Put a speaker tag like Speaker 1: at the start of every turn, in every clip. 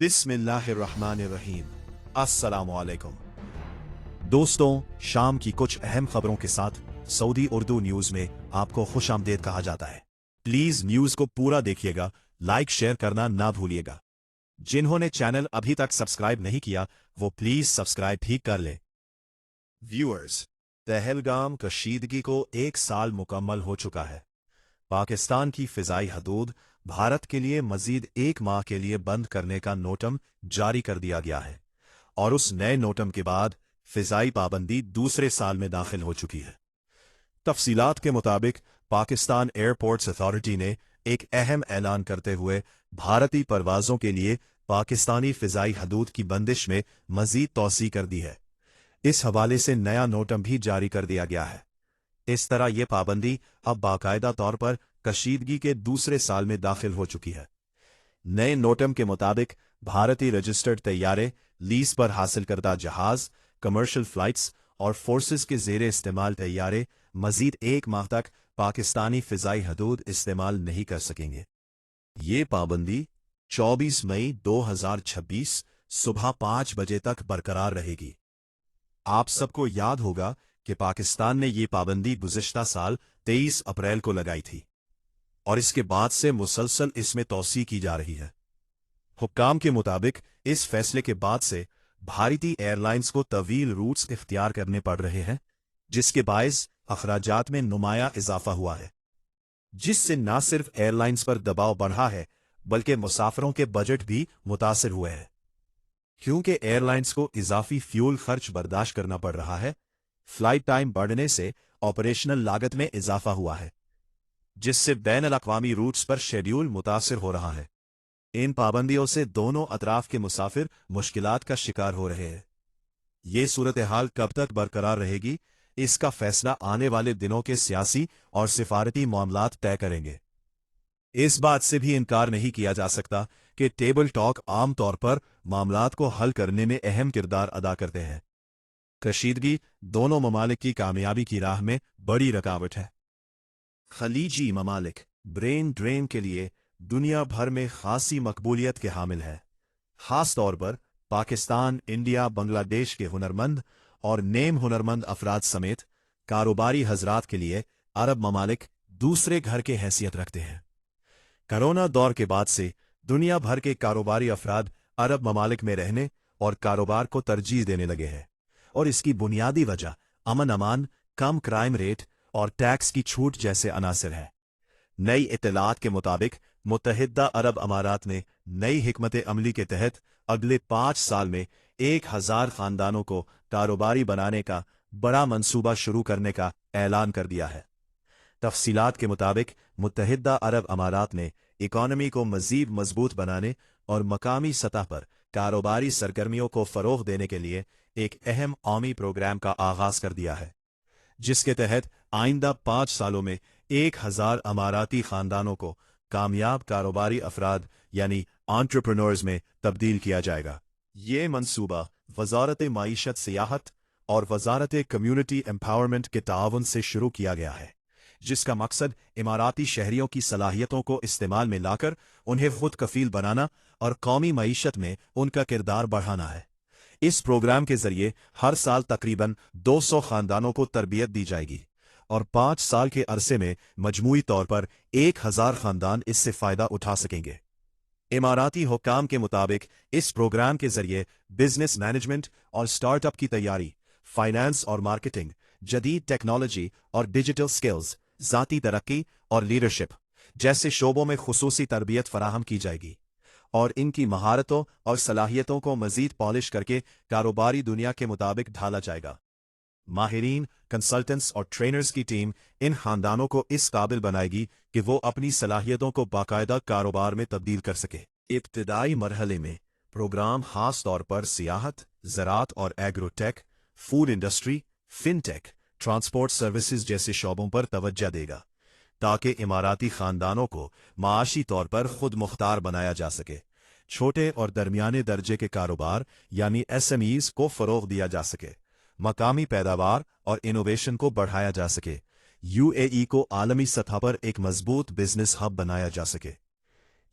Speaker 1: बिस्मिल्लाहिर्रहमानिर्रहीम। अस्सलामुअलैकुम दोस्तों, शाम की कुछ अहम खबरों के साथ सऊदी उर्दू न्यूज में आपको खुशामदीद कहा जाता है। प्लीज न्यूज को पूरा देखिएगा, लाइक शेयर करना ना भूलिएगा। जिन्होंने चैनल अभी तक सब्सक्राइब नहीं किया वो प्लीज सब्सक्राइब भी कर ले। व्यूअर्स, पहलगाम कशीदगी को 1 साल मुकम्मल हो चुका है। पाकिस्तान की फिजाई हदूद भारत के लिए मजीद 1 माह के लिए बंद करने का नोटम जारी कर दिया गया है और उस नए नोटम के बाद फिजाई पाबंदी दूसरे साल में दाखिल हो चुकी है। तफसीलात के मुताबिक पाकिस्तान एयरपोर्ट्स अथॉरिटी ने एक अहम ऐलान करते हुए भारतीय परवाजों के लिए पाकिस्तानी फिजाई हदूद की बंदिश में मजीद तोसी कर दी है। इस हवाले से नया नोटम भी जारी कर दिया गया है। इस तरह यह पाबंदी अब बाकायदा तौर पर कशीदगी के दूसरे साल में दाखिल हो चुकी है। नए नोटम के मुताबिक भारतीय रजिस्टर्ड तैयारे, लीज पर हासिल करदा जहाज, कमर्शियल फ्लाइट्स और फोर्सेस के जेर इस्तेमाल तैयारे मजीद 1 माह तक पाकिस्तानी फिजाई हदूद इस्तेमाल नहीं कर सकेंगे। ये पाबंदी 24 मई 2026 सुबह 5 बजे तक बरकरार रहेगी। आप सबको याद होगा कि पाकिस्तान ने ये पाबंदी गुज़िश्ता साल 23 अप्रैल को लगाई थी और इसके बाद से मुसलसल इसमें तोसी की जा रही है। हुक्काम के मुताबिक इस फैसले के बाद से भारतीय एयरलाइंस को तवील रूट्स इख्तियार करने पड़ रहे हैं, जिसके बायस अखराजात में नुमाया इजाफा हुआ है, जिससे न सिर्फ एयरलाइंस पर दबाव बढ़ा है बल्कि मुसाफिरों के बजट भी मुतासिर हुए हैं। क्योंकि एयरलाइंस को इजाफी फ्यूल खर्च बर्दाश्त करना पड़ रहा है, फ्लाइट टाइम बढ़ने से ऑपरेशनल लागत में इजाफा हुआ है, जिससे बैन-अल-अक़वामी रूट्स पर शेड्यूल मुतासिर हो रहा है। इन पाबंदियों से दोनों अतराफ के मुसाफिर मुश्किलात का शिकार हो रहे हैं। ये सूरत हाल कब तक बरकरार रहेगी, इसका फैसला आने वाले दिनों के सियासी और सिफारती मामलात तय करेंगे। इस बात से भी इनकार नहीं किया जा सकता कि टेबल टॉक आम तौर पर मामलात को हल करने में अहम किरदार अदा करते हैं। कशीदगी दोनों ममालिक की कामयाबी की राह में बड़ी रुकावट है। खलीजी ममालिक ब्रेन ड्रेन के लिए दुनिया भर में खासी मकबूलियत के हामिल है। खास तौर पर पाकिस्तान, इंडिया, बांग्लादेश के हुनरमंद और नेम हुनरमंद अफराद समेत कारोबारी हजरात के लिए अरब ममालिक दूसरे घर के हैसियत रखते हैं। कोरोना दौर के बाद से दुनिया भर के कारोबारी अफराद अरब ममालिक में रहने और कारोबार को तरजीह देने लगे हैं और इसकी बुनियादी वजह अमन अमान, कम क्राइम रेट और टैक्स की छूट जैसे अनासर है। नई इत्तलात के मुताबिक मुत्तहिदा अरब अमारात ने नई हिकमत अमली के तहत अगले 5 साल में 1000 खानदानों को कारोबारी बनाने का बड़ा मंसूबा शुरू करने का ऐलान कर दिया है। तफसीलात के मुताबिक मुत्तहिदा अरब अमारात ने इकॉनमी को मजीद मजबूत बनाने और मकामी सतह पर कारोबारी सरगर्मियों को फरोग देने के लिए एक अहम कौमी प्रोग्राम का आगाज कर दिया है, जिसके तहत आइंदा 5 सालों में 1000 अमाराती खानदानों को कामयाब कारोबारी अफराद यानी एंटरप्रेन्योर्स में तब्दील किया जाएगा। ये मंसूबा वजारत माईशत, सियाहत और वजारत कम्युनिटी एम्पावरमेंट के ताउन से शुरू किया गया है, जिसका मकसद इमाराती शहरियों की सलाहियतों को इस्तेमाल में लाकर उन्हें खुद कफील बनाना और कौमी मईशत में उनका किरदार बढ़ाना है। इस प्रोग्राम के जरिए हर साल तकरीबन 200 खानदानों को तरबियत दी जाएगी और 5 साल के अरसे में मजमूई तौर पर 1000 खानदान इससे फायदा उठा सकेंगे। इमाराती हुक्काम के मुताबिक इस प्रोग्राम के जरिए बिजनेस मैनेजमेंट और स्टार्टअप की तैयारी, फाइनेंस और मार्केटिंग, जदीद टेक्नोलॉजी और डिजिटल स्किल्स, ज़ाती तरक्की और लीडरशिप जैसे शोबों में खुसूसी तरबियत फराहम की जाएगी और इनकी महारतों और सलाहियतों को मजीद पॉलिश करके कारोबारी दुनिया के मुताबिक ढाला जाएगा। माहिरीन, कंसल्टेंट्स और ट्रेनर्स की टीम इन खानदानों को इस काबिल बनाएगी कि वो अपनी सलाहियतों को बाकायदा कारोबार में तब्दील कर सके। इब्तिदाई मरहले में प्रोग्राम खास तौर पर सियाहत, ज़राअत और agrotech, food industry, fintech, transport services जैसे शोबों पर तवज्जो देगा, ताकि इमाराती खानदानों को माशी तौर पर खुद मुख्तार बनाया जा सके। छोटे और दरमियाने दर्जे के कारोबार यानी SMEs को फरोग दिया जा सके, मकामी पैदावार और इनोवेशन को बढ़ाया जा सके, UAE को आलमी सतह पर एक मजबूत बिजनेस हब बनाया जा सके।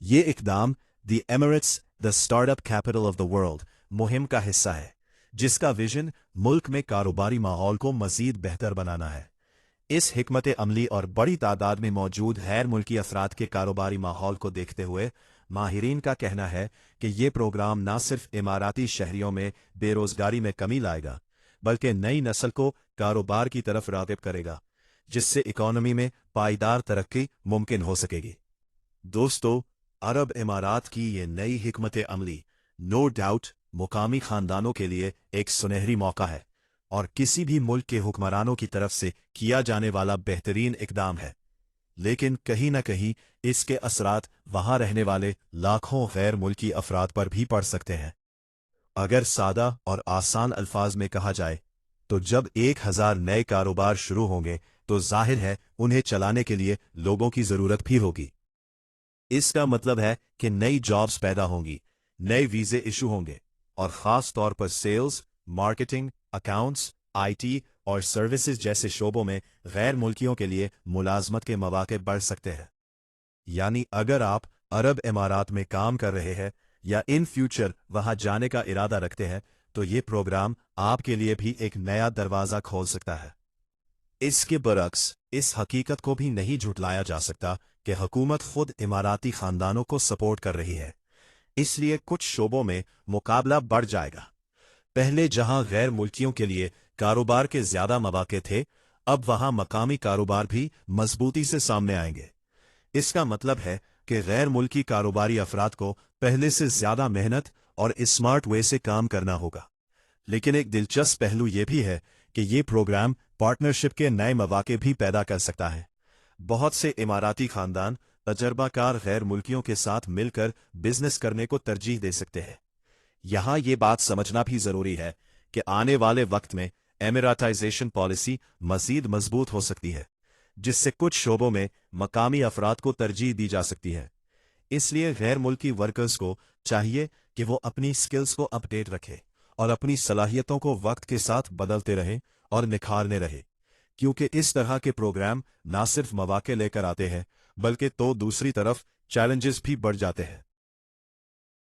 Speaker 1: ये इकदाम the Emirates the startup capital of the world मुहिम का हिस्सा है, जिसका विजन मुल्क में कारोबारी माहौल को मजीद बेहतर बनाना है। इस हिकमत अमली और बड़ी तादाद में मौजूद गैर मुल्की अफराद के कारोबारी माहौल को देखते हुए माहिरीन का कहना है कि ये प्रोग्राम न सिर्फ इमाराती शहरियों में बेरोजगारी में कमी लाएगा, बल्कि नई नस्ल को कारोबार की तरफ राग़िब करेगा, जिससे इकॉनमी में पायदार तरक्की मुमकिन हो सकेगी। दोस्तों, अरब इमारात की ये नई हिकमत अमली नो डाउट मुकामी खानदानों के लिए एक सुनहरी मौका है और किसी भी मुल्क के हुक्मरानों की तरफ से किया जाने वाला बेहतरीन इकदाम है, लेकिन कहीं न कहीं इसके असरात वहां रहने वाले लाखों गैर मुल्की अफराद पर भी पड़ सकते हैं। अगर सादा और आसान अल्फाज में कहा जाए तो जब 1000 नए कारोबार शुरू होंगे तो जाहिर है उन्हें चलाने के लिए लोगों की जरूरत भी होगी। इसका मतलब है कि नई जॉब्स पैदा होंगी, नए वीजे इशू होंगे और खास तौर पर सेल्स, मार्केटिंग, अकाउंट्स, आईटी और सर्विसेज जैसे शोबों में गैर मुल्कियों के लिए मुलाजमत के मौके बढ़ सकते हैं। यानी अगर आप अरब इमारात में काम कर रहे हैं या इन फ्यूचर वहां जाने का इरादा रखते हैं तो ये प्रोग्राम आपके लिए भी एक नया दरवाजा खोल सकता है। इसके बरक्स इस हकीकत को भी नहीं झुटलाया जा सकता कि हुकूमत खुद इमाराती खानदानों को सपोर्ट कर रही है, इसलिए कुछ शोबों में मुकाबला बढ़ जाएगा। पहले जहां गैर मुल्कियों के लिए कारोबार के ज्यादा मौके थे, अब वहां मकामी कारोबार भी मजबूती से सामने आएंगे। इसका मतलब है कि गैर मुल्की कारोबारी अफराद को पहले से ज्यादा मेहनत और स्मार्ट वे से काम करना होगा। लेकिन एक दिलचस्प पहलू यह भी है कि ये प्रोग्राम पार्टनरशिप के नए मौके भी पैदा कर सकता है। बहुत से इमाराती खानदान तजर्बाकार गैर मुल्कियों के साथ मिलकर बिजनेस करने को तरजीह दे सकते हैं। यहां ये बात समझना भी जरूरी है कि आने वाले वक्त में एमिराटाइजेशन पॉलिसी मजीद मजबूत हो सकती है, जिससे कुछ शोबों में मकामी अफराद को तरजीह दी जा सकती है। इसलिए गैर मुल्की वर्कर्स को चाहिए कि वो अपनी स्किल्स को अपडेट रखें और अपनी सलाहियतों को वक्त के साथ बदलते रहें और निखारने रहे, क्योंकि इस तरह के प्रोग्राम ना सिर्फ मौके लेकर आते हैं बल्कि तो दूसरी तरफ चैलेंजेस भी बढ़ जाते हैं।